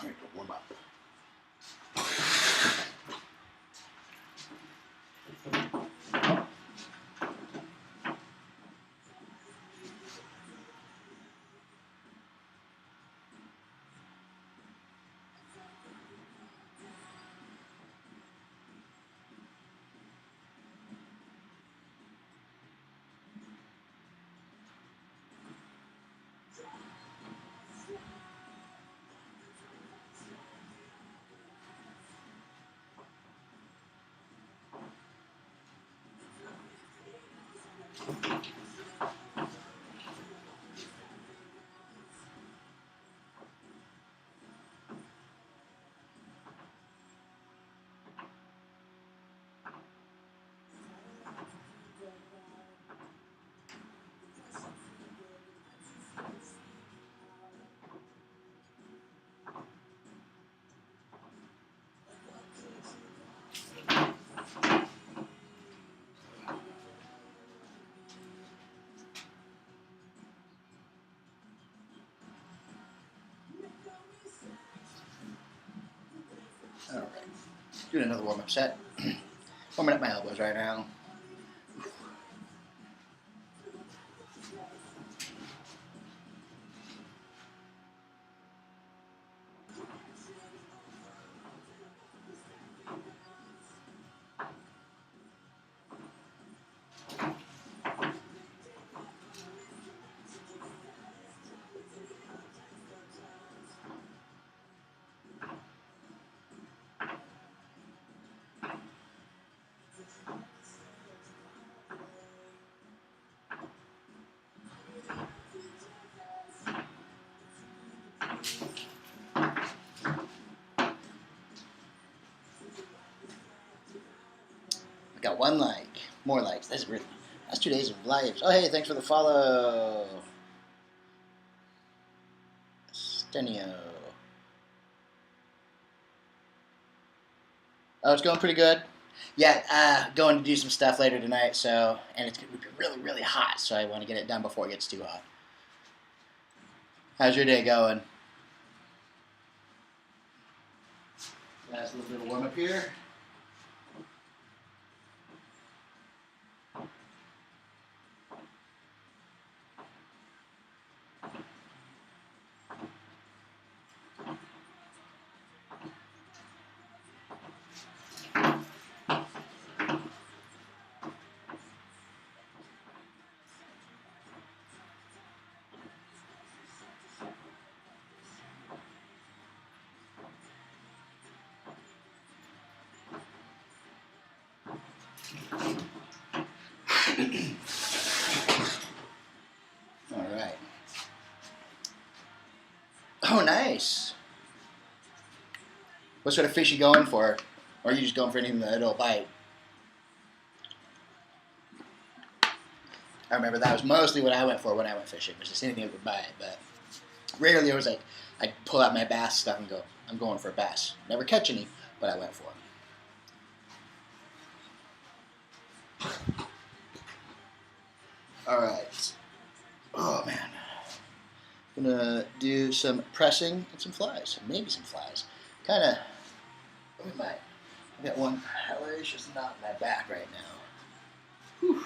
Alright, go warm up. Alright. Doing another warm up set. Warming up my elbows right now. I got one like. More likes. That's 2 days of lives. Oh, hey, thanks for the follow. Stenio. Oh, it's going pretty good. Yeah, going to do some stuff later tonight, so, and it's going to be really, really hot, so I want to get it done before it gets too hot. How's your day going? Last little bit of warm up here. All right. Oh, nice. What sort of fish you going for? Or are you just going for anything that'll bite? I remember that was mostly what I went for when I went fishing, was just anything that would bite. But rarely it was like I'd pull out my bass stuff and go, I'm going for a bass. Never catch any, but I went for them. All right. Oh, man. I'm going to do some pressing and some flies. Maybe some flies. Kind of, I got one hellacious knot in my back right now. Whew.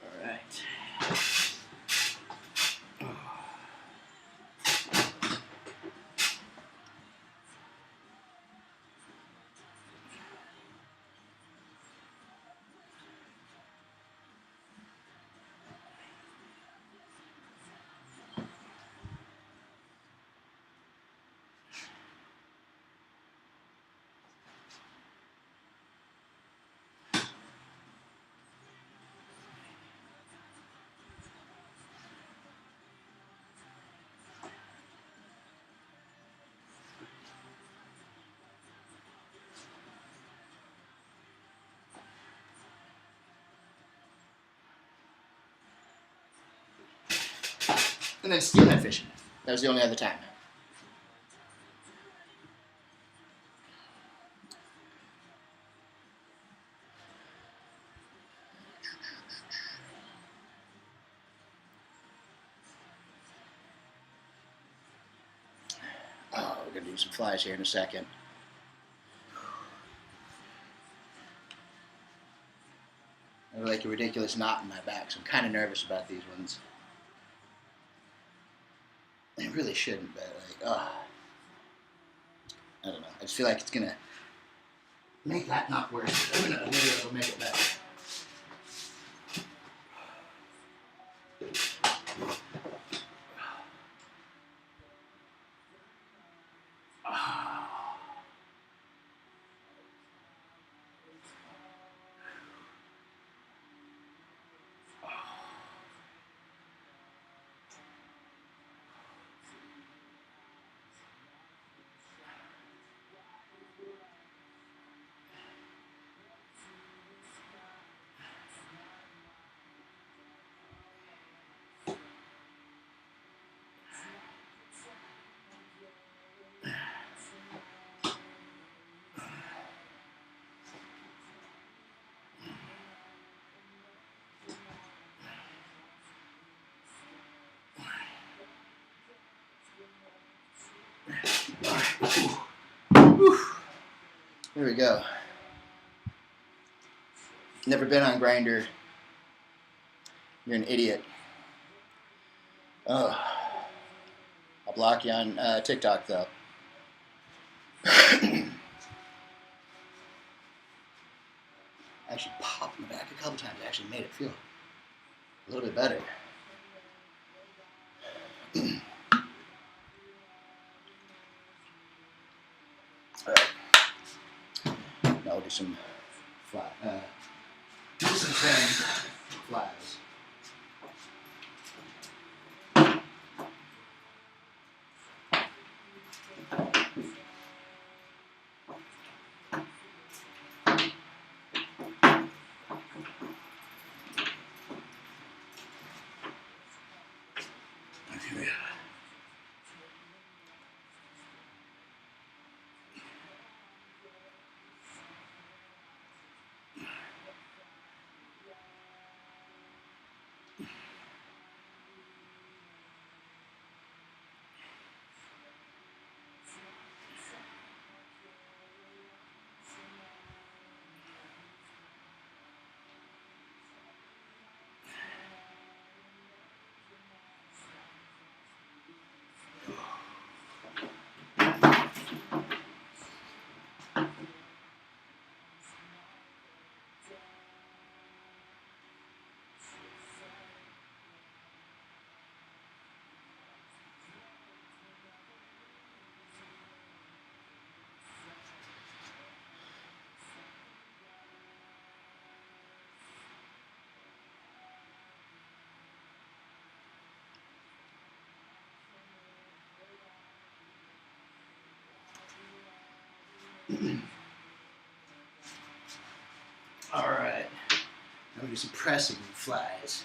All right. And then steelhead fishing. That was the only other time. Oh, we're going to do some flies here in a second. I have like a ridiculous knot in my back, so I'm kind of nervous about these ones. I really shouldn't, but like, I don't know. I just feel like it's going to make that not worse. Maybe it'll make it better. Here we go. Never been on Grindr. You're an idiot. Oh. I'll block you on TikTok though. Actually popped my back a couple times. It actually made it feel a little bit better. Alright. Now we'll do some flies. Alright. Now we do some pressing flies.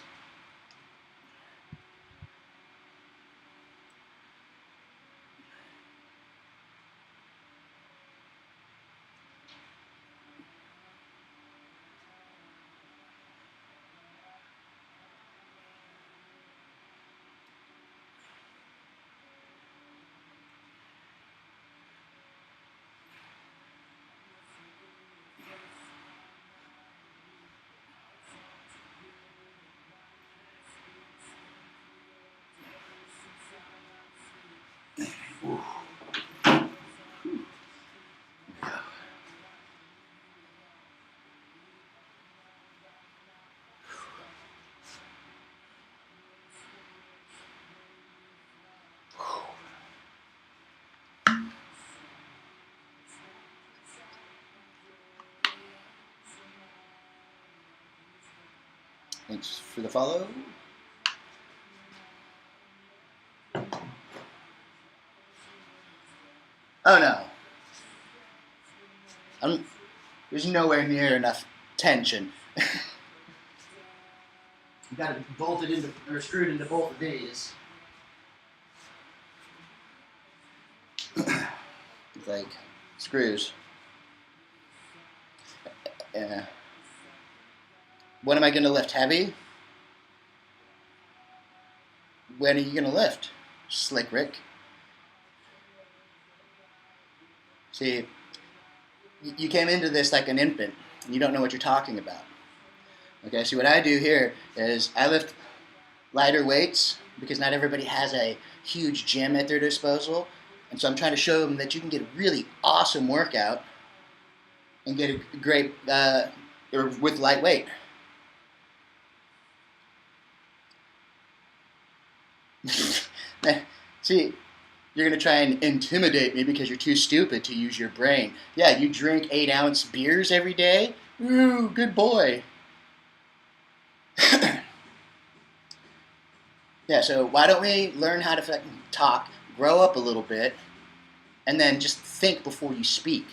Thanks for the follow. Oh no. There's nowhere near enough tension. You got it bolted into or screwed into both of these. like screws. When am I going to lift heavy? When are you going to lift? Slick Rick. See, you came into this like an infant, and you don't know what you're talking about. Okay, so what I do here is I lift lighter weights because not everybody has a huge gym at their disposal. And so I'm trying to show them that you can get a really awesome workout and get a great, with light weight. See, you're going to try and intimidate me because you're too stupid to use your brain. Yeah, you drink 8-ounce beers every day? Ooh, good boy. Yeah, so why don't we learn how to talk, grow up a little bit, and then just think before you speak.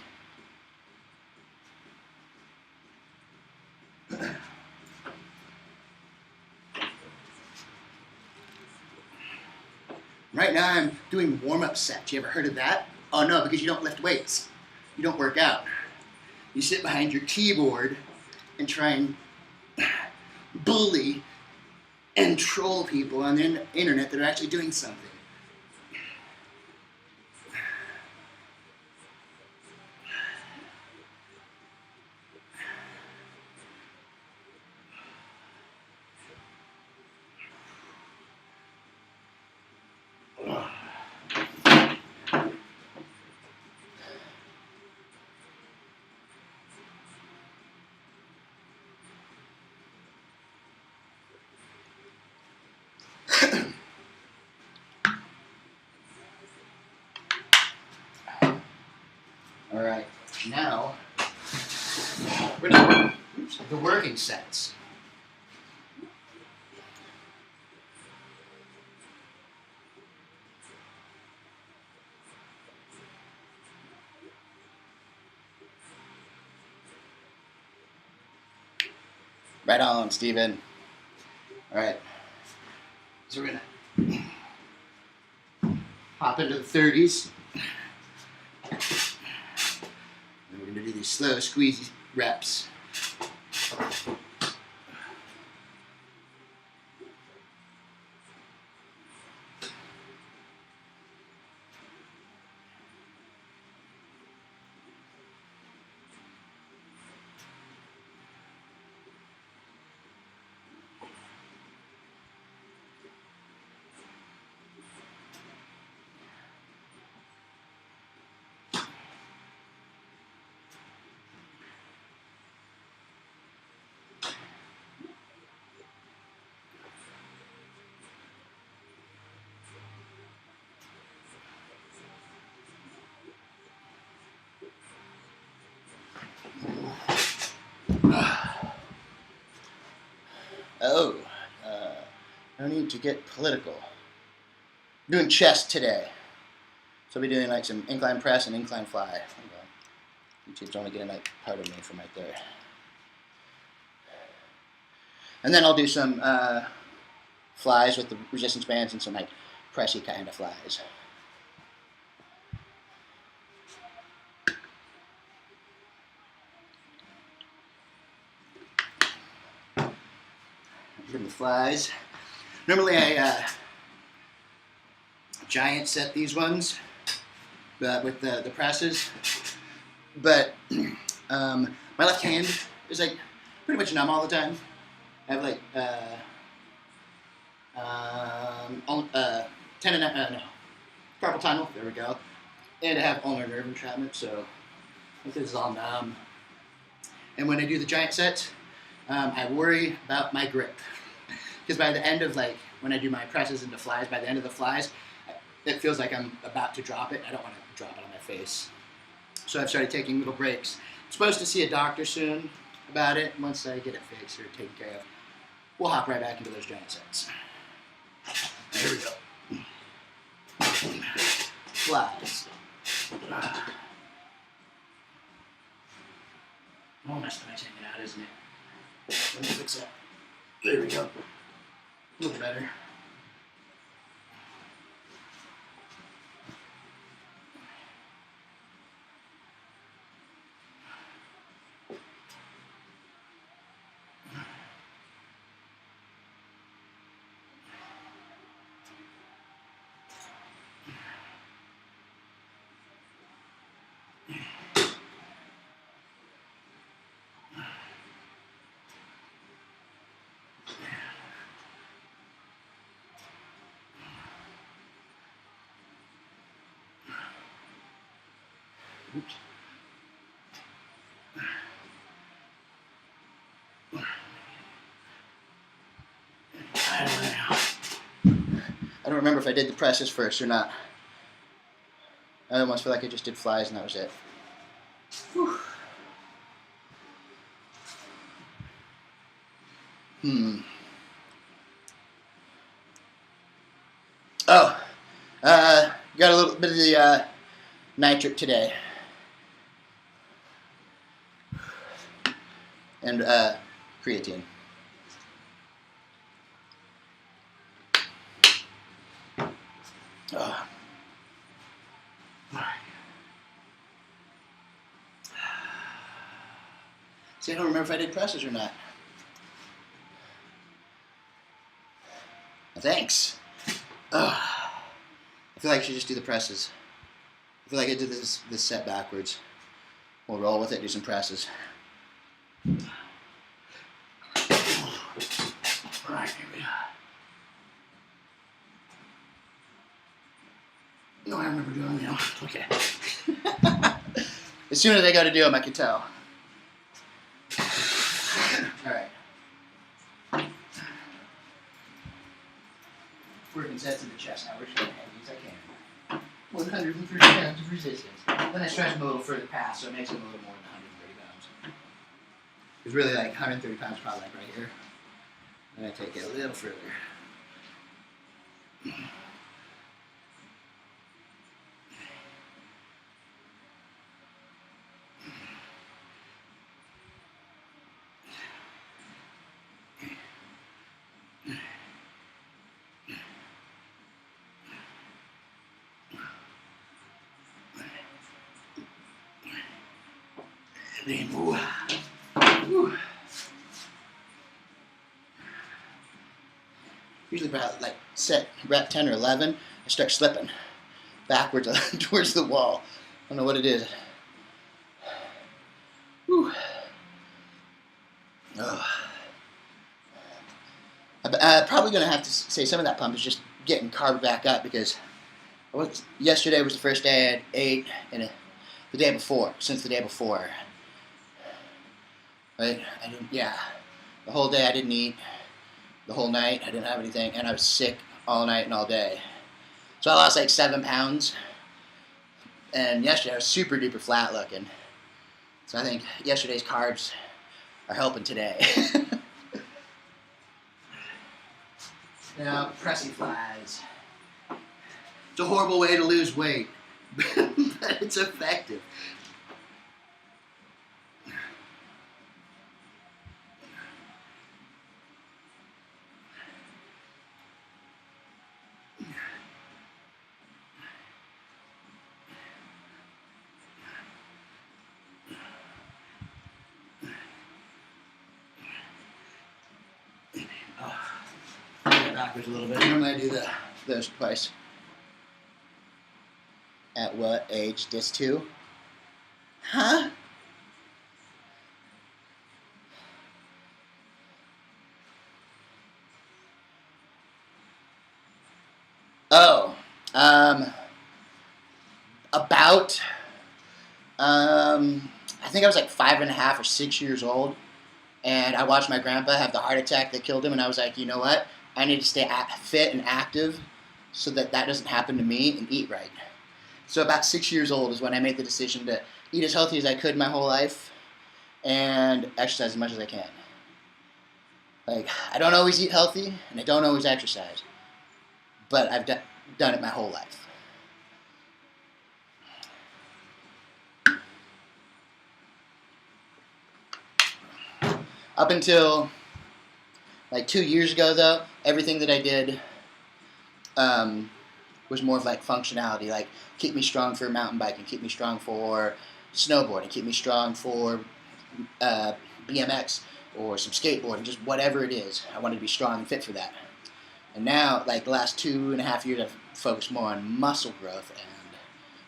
Right now I'm doing warm-up sets. You ever heard of that? Oh no, because you don't lift weights. You don't work out. You sit behind your keyboard and try and bully and troll people on the internet that are actually doing something. All right, now we're doing the working sets. Right on, Steven. All right, so we're gonna hop into the 30s. And we're gonna do these slow squeezy reps. Oh, no need to get political. I'm doing chest today. So I'll be doing like some incline press and incline fly. YouTube's only getting like part of me from right there. And then I'll do some flies with the resistance bands and some like pressy kind of flies. From the flies. Normally I giant set these ones, but with the presses. But my left hand is like pretty much numb all the time. I have like carpal tunnel. There we go. And I have ulnar nerve entrapment, so this is all numb. And when I do the giant sets, I worry about my grip. Because by the end of when I do my presses into flies, by the end of the flies, it feels like I'm about to drop it. I don't want to drop it on my face. So I've started taking little breaks. I'm supposed to see a doctor soon about it. Once I get it fixed or taken care of, we'll hop right back into those giant sets. Here we go. Flies. Oh, my stomach's hanging out, isn't it? Let me fix that. There we go. A little better. Oops. I don't remember if I did the presses first or not. I almost feel like I just did flies and that was it. Whew. Oh, got a little bit of the nitric today. And creatine. Oh. See, I don't remember if I did presses or not. Thanks. I feel like I should just do the presses. I feel like I did this set backwards. We'll roll with it, do some presses. Alright, here we are. No, I remember doing them. Okay. As soon as I go to do them, I can tell. Alright. Working sets in the chest now. We're just going to heavy as I can. 130 pounds of resistance. Then I stretch them a little further past, so it makes them a little more than 130 pounds. It's really like 130 pounds, probably like right here. And I take it a little further. Usually about like set rep 10 or 11, I start slipping backwards towards the wall. I don't know what it is. Whew. Oh. I'm probably going to have to say some of that pump is just getting carved back up because yesterday was the first day I had ate, and the day before, since the day before. Right? The whole day I didn't eat. The whole night I didn't have anything, and I was sick all night and all day. So I lost like 7 pounds. And yesterday I was super duper flat looking. So I think yesterday's carbs are helping today. Now, pressing flies. It's a horrible way to lose weight, but it's effective. Backwards a little bit. Normally I do those twice. At what age? This too? Huh? Oh, about, I think I was like 5.5 or 6 years old, and I watched my grandpa have the heart attack that killed him, and I was like, you know what? I need to stay fit and active so that doesn't happen to me, and eat right. So about 6 years old is when I made the decision to eat as healthy as I could my whole life and exercise as much as I can. Like, I don't always eat healthy, and I don't always exercise, but I've done it my whole life. Up until like 2 years ago, though, everything that I did was more of like functionality, like keep me strong for mountain biking, keep me strong for snowboarding, keep me strong for BMX or some skateboarding, just whatever it is. I wanted to be strong and fit for that. And now, like the last 2.5 years, I've focused more on muscle growth and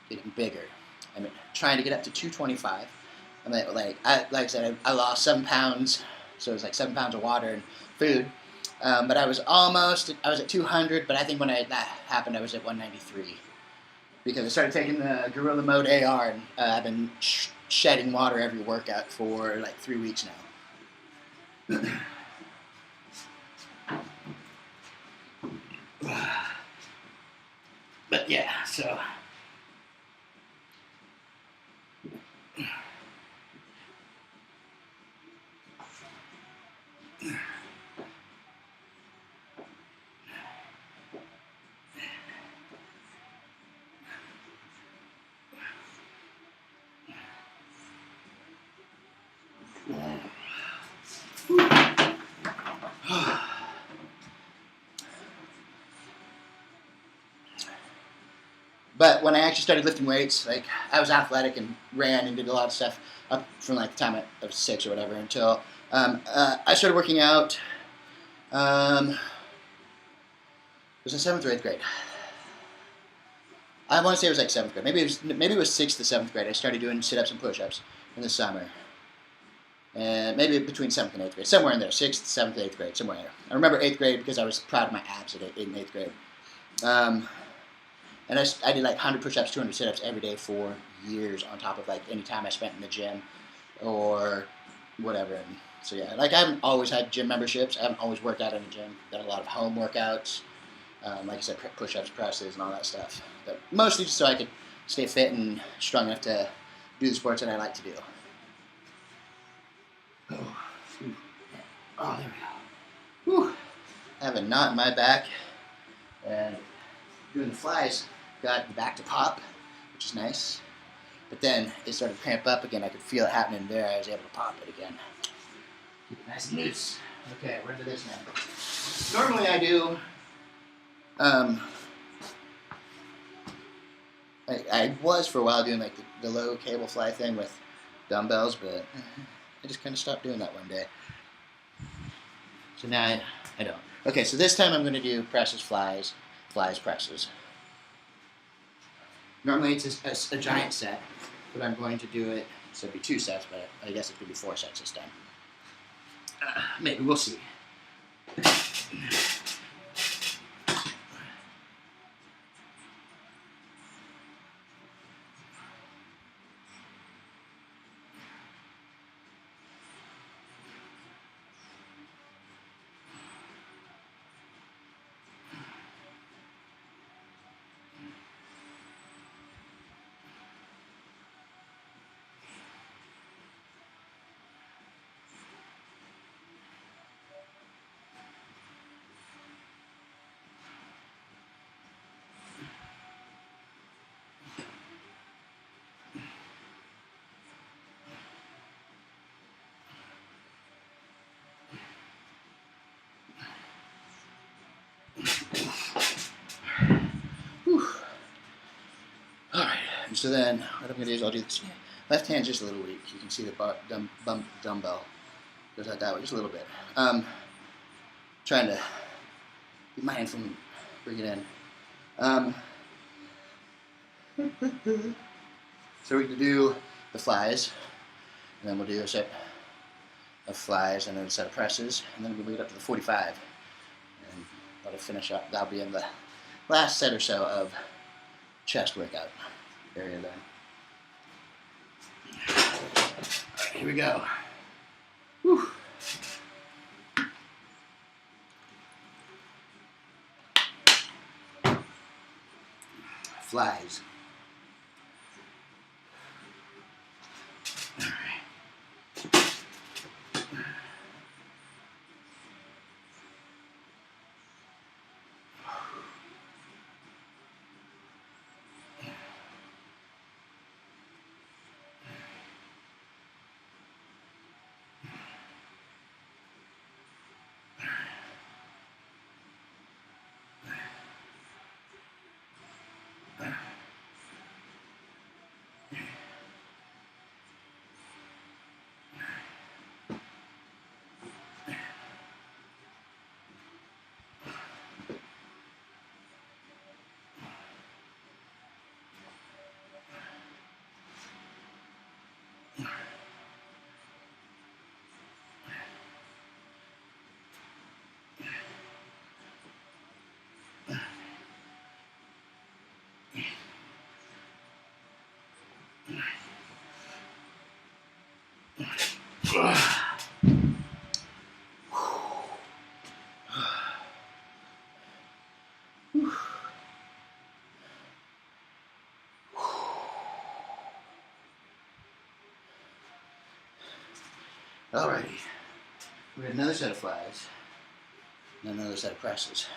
getting bigger. I mean, trying to get up to 225. I mean, like I said, I lost 7 pounds, so it was like 7 pounds of water and food. But I was at 200, but I think when that happened, I was at 193. because I started taking the Gorilla Mode AR, and I've been shedding water every workout for like 3 weeks now. But yeah, so. But when I actually started lifting weights, like I was athletic and ran and did a lot of stuff up from like the time I was 6 or whatever until I started working out. It was in 7th or 8th grade. I want to say it was like 7th grade. Maybe it was 6th to 7th grade. I started doing sit-ups and push-ups in the summer. And maybe between 7th and 8th grade, somewhere in there, 6th, 7th, 8th grade, somewhere in there. I remember 8th grade because I was proud of my abs in 8th grade. And I did like 100 push-ups, 200 sit-ups every day for years on top of like any time I spent in the gym or whatever. And so yeah, like I haven't always had gym memberships. I haven't always worked out in a gym. Done a lot of home workouts. Like I said, push-ups, presses, and all that stuff. But mostly just so I could stay fit and strong enough to do the sports that I like to do. Oh, there we go. Whew. I have a knot in my back, and doing the flies got the back to pop, which is nice. But then it started to cramp up again. I could feel it happening there. I was able to pop it again. Keep it nice and loose. Okay, we're into this now. Normally I do. I was for a while doing like the low cable fly thing with dumbbells, but I just kind of stopped doing that one day. So now I don't. Okay, so this time I'm going to do presses, flies, presses. Normally it's a giant set, but I'm going to do it, so it'd be 2 sets, but I guess it could be 4 sets this time. Maybe, we'll see. Alright, so then what I'm going to do is I'll do this. Left hand's just a little weak. You can see the dumbbell goes out that way, just a little bit. Trying to be mindful and bring it in. So we're going to do the flies, and then we'll do a set of flies and then a set of presses, and then we'll move it up to the 45. And that'll finish up. That'll be in the last set or so of chest workout area there. Alright, here we go. Whew. Flies. Alrighty. We have another set of flies. And another set of presses.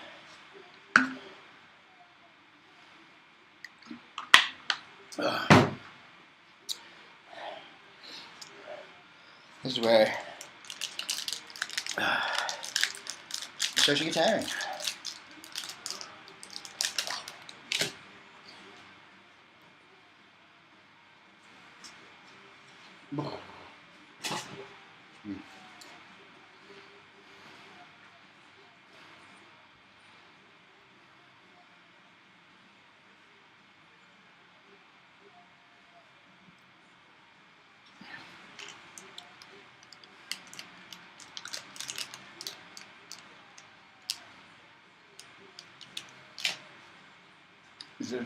This is where it starts to get tiring.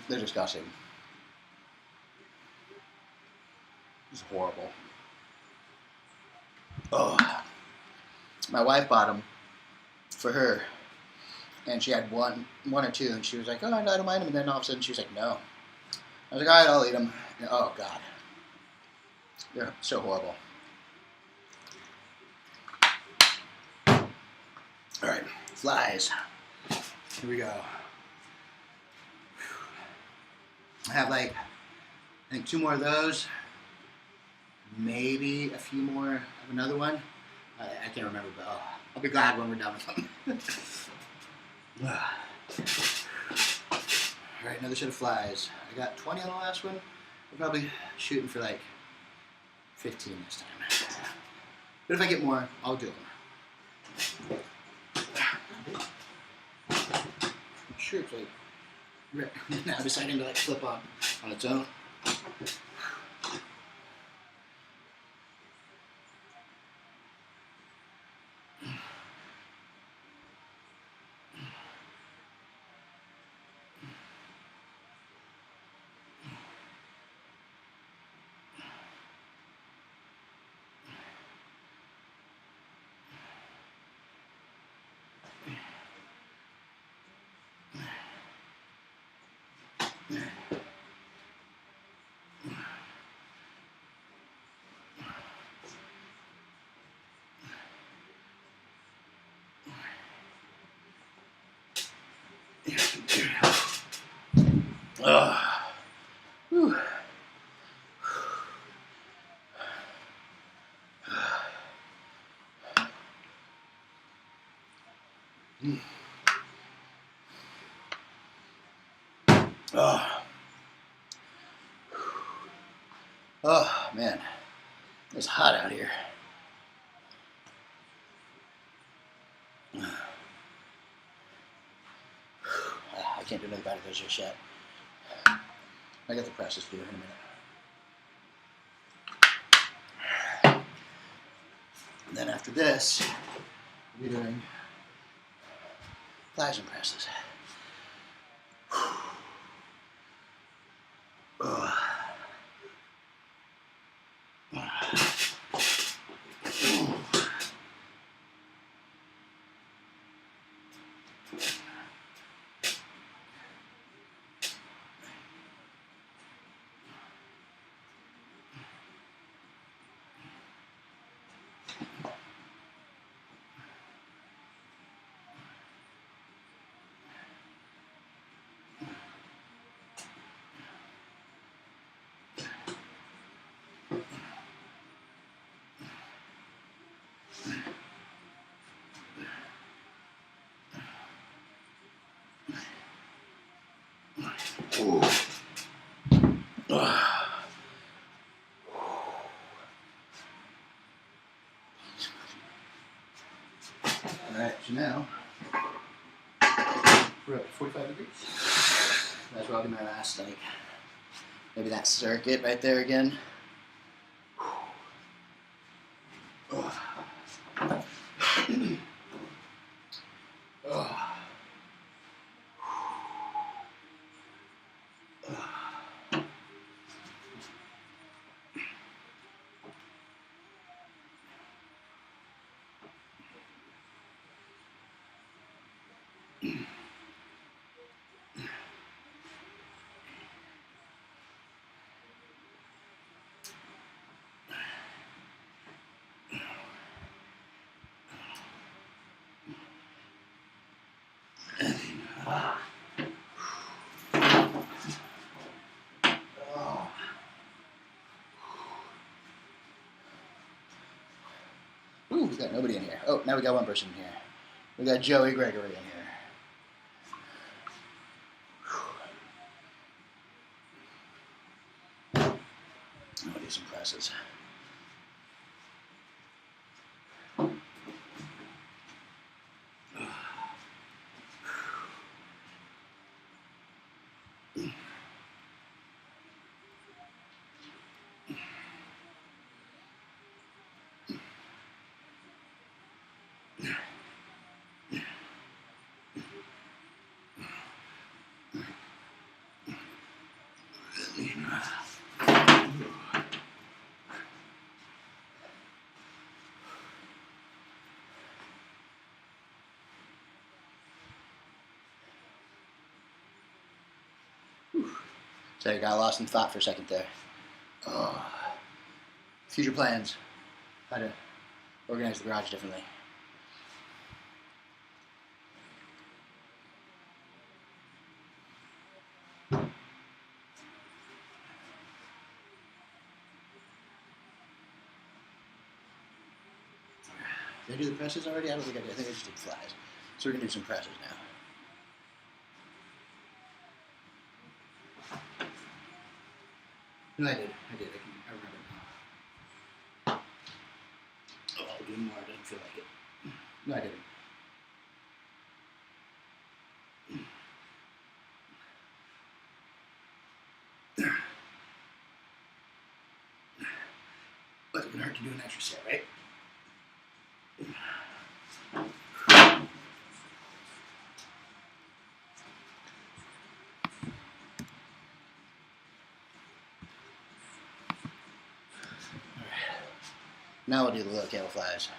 They're disgusting. It's horrible. Oh, my wife bought them for her, and she had one or two, and she was like, "Oh, I don't mind them." And then all of a sudden, she was like, "No." I was like, "All right, I'll eat them." And, oh God, they're so horrible. All right, flies. Here we go. I have like, I think 2 more of those. Maybe a few more of another one. I can't remember, but I'll be glad when we're done with them. All right, another set of flies. I got 20 on the last one. We're probably shooting for like 15 this time. But if I get more, I'll do them. I'm sure it's like now deciding to like flip on its own. Whew. Oh man, it's hot out here. I can't do another bite of those just yet. I got the presses to do in a minute. And then after this, we'll be doing flies and presses. Alright, so now we're up to 45 degrees. That's where I'll do my last, like, maybe that circuit right there again. Ooh, we got nobody in here. Oh, now we got one person in here. We got Joey Gregory in here. I'll do some presses. So I got lost in thought for a second there. Oh. Future plans. How to organize the garage differently. Did I do the presses already? I don't think I did. I think I just did flies. So we're going to do some presses now. No, I did. I remember now. Oh, I'll do more. I didn't feel like it. No, I didn't. But it's going to hurt to do an extra set, right? Now we'll do the little cable flies.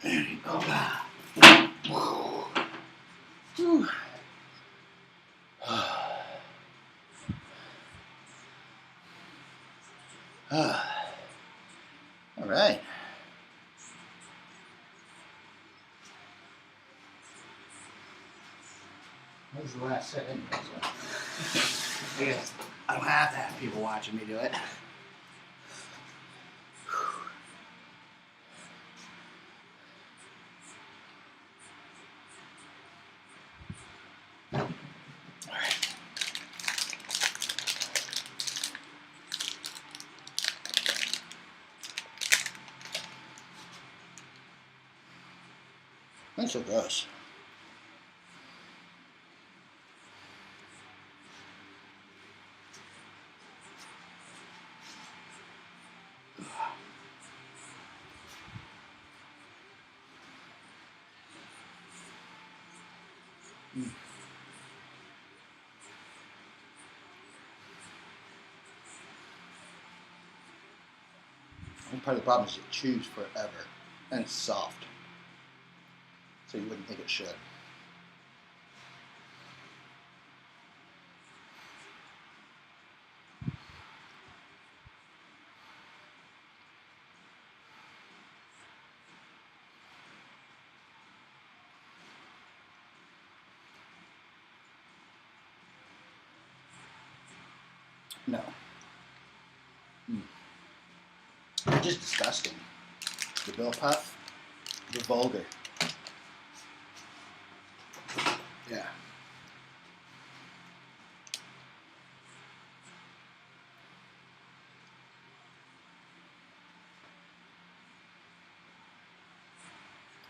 There you go. Whew. All right. That was the last set anyway, so I guess I don't have to have people watching me do it. That's so gross. And part of the problem is it chews forever, and it's soft, so you wouldn't think it should. No. They're just disgusting. The bill puff, they're vulgar. Yeah.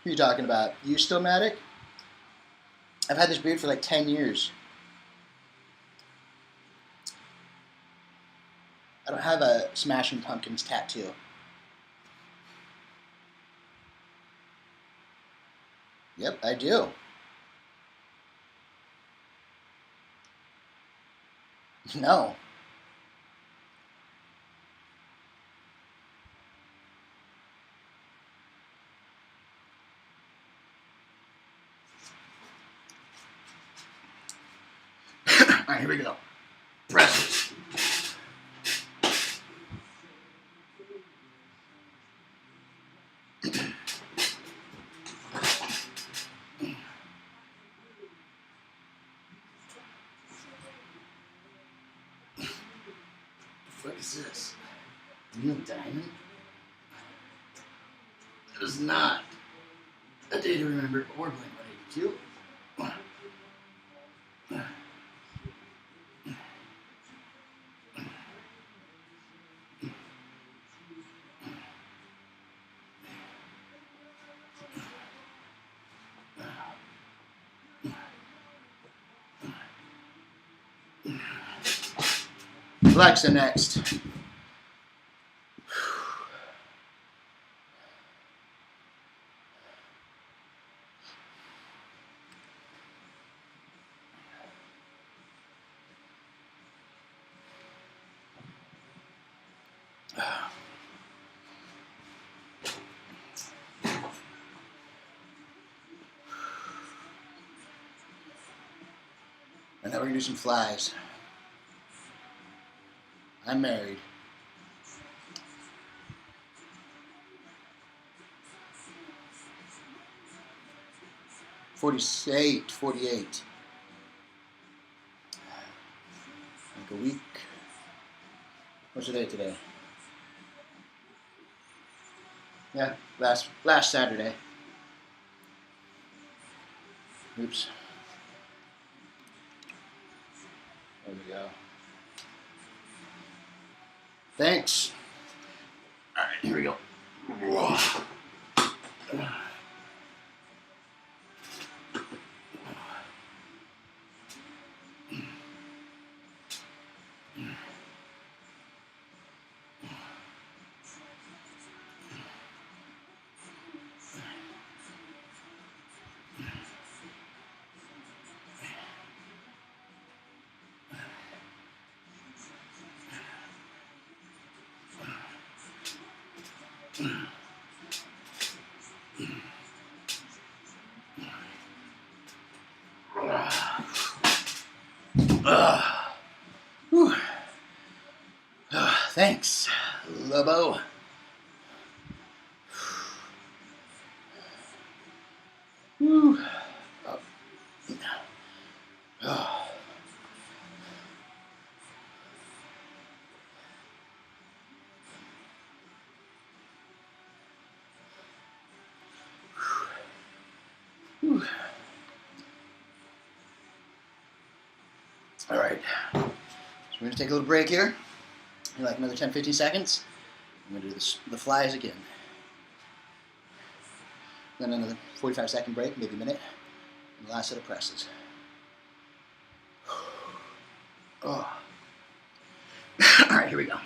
Who are you talking about? You still, Matic? I've had this beard for like 10 years. I don't have a Smashing Pumpkins tattoo. Yep, I do. No. we go. Presses. What is this? Neil Diamond? It is not a day to remember or Blink-182. Alexa next. And now we're gonna do some flies. I'm married. $48. Like a week. What's the date today? Yeah, last Saturday. Oops. There we go. Thanks. All right, here we go. Thanks, Lobo. Whew. Oh. Oh. Whew. All right, so we're going to take a little break here. Like another 10-15 seconds. I'm going to do the flies again. Then another 45-second break, maybe a minute. And the last set of presses. Oh. All right, here we go.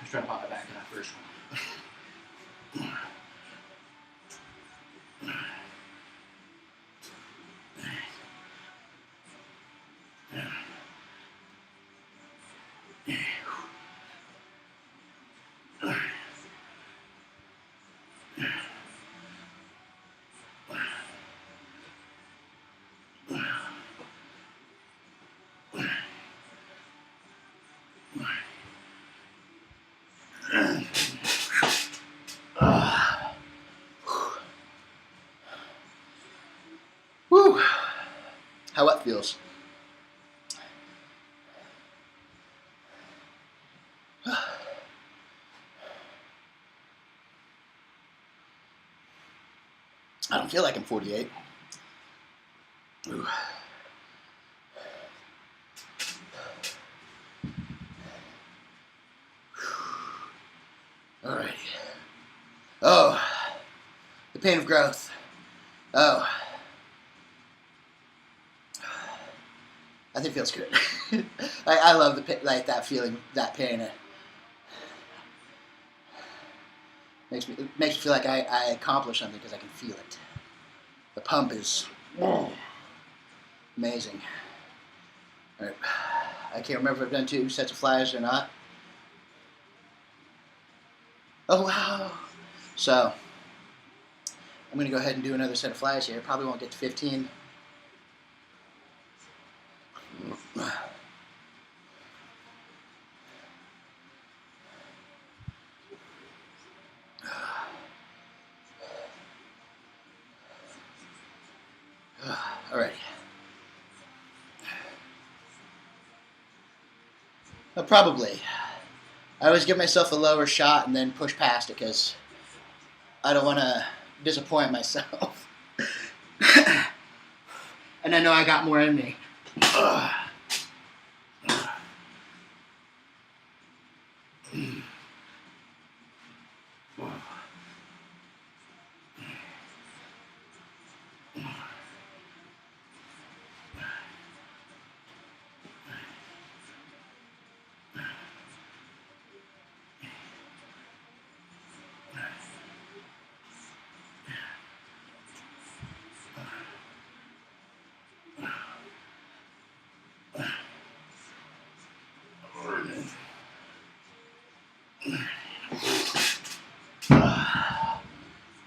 Let's try to pop it back to that first one. Whew. How it feels. I don't feel like I'm 48. Ooh. Alrighty. Oh, the pain of growth. Oh, I think it feels good. I love the like that feeling, that pain. Makes me feel like I accomplished something because I can feel it. The pump is amazing. All right. I can't remember if I've done 2 sets of flies or not. Oh, wow. So, I'm going to go ahead and do another set of flies here. Probably won't get to 15. Alrighty. Probably. I always give myself a lower shot and then push past it because I don't want to disappoint myself. And I know I got more in me.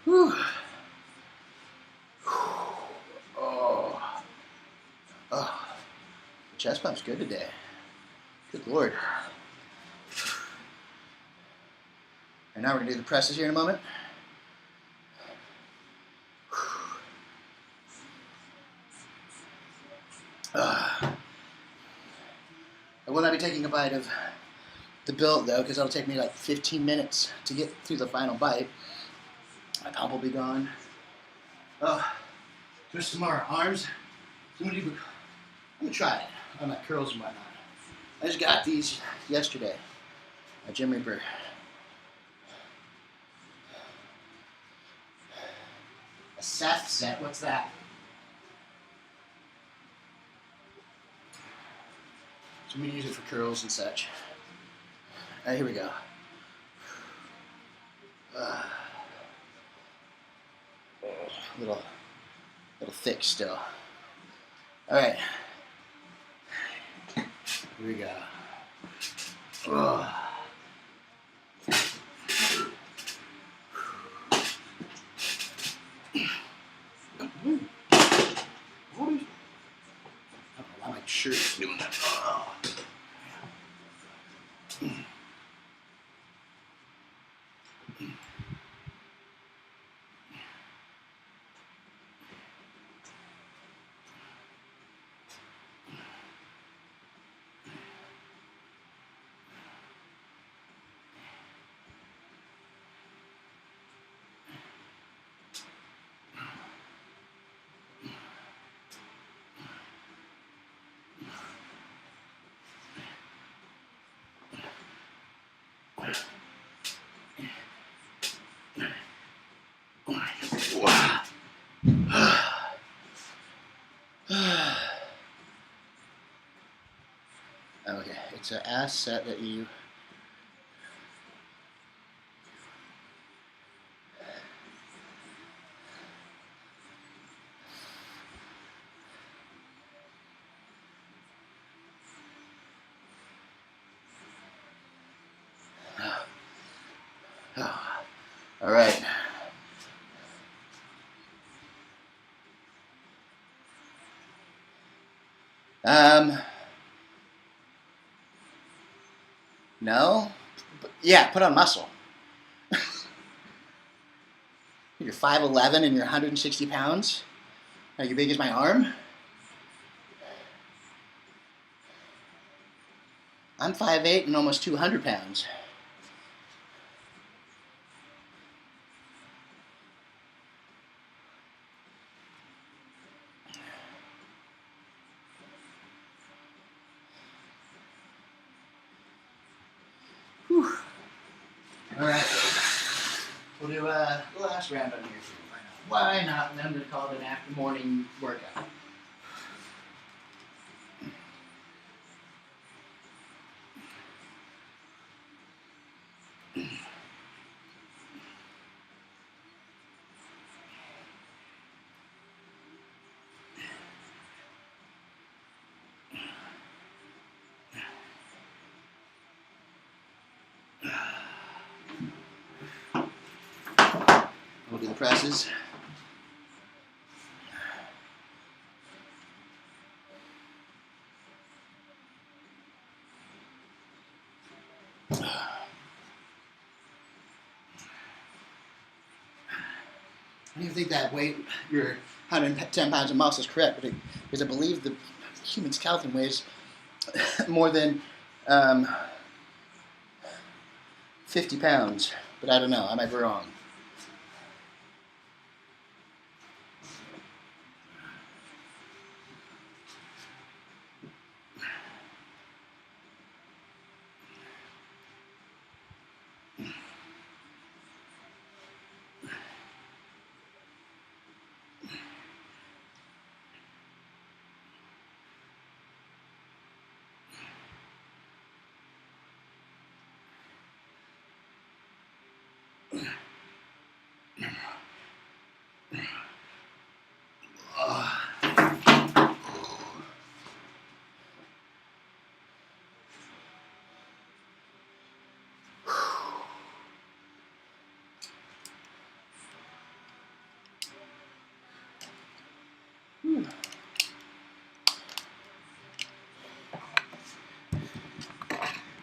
Whew. Oh. Oh. Chest pump's good today. Good Lord. And now we're going to do the presses here in a moment. I will not be taking a bite of the billet though, because it'll take me like 15 minutes to get through the final bite. My pump will be gone. Oh, twist some more arms. I'm gonna try it on my curls and whatnot. I just got these yesterday at Gym Reaper. A Seth set, what's that? So I'm gonna use it for curls and such. All right, here we go. A little thick still. All right, here we go. Why my shirt's doing that? Okay, it's an ass set that you all right. No? Yeah, put on muscle. You're 5'11" and you're 160 pounds? Are you big as my arm? I'm 5'8" and almost 200 pounds. Whew. All right. We'll do the last round on here. Why not? And I'm going to call it an after morning workout. presses. I don't even think that weight, your 110 pounds of muscle, is correct, because I believe the human skeleton weighs more than 50 pounds, but I don't know. I might be wrong.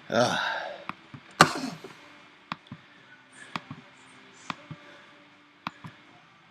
Ugh.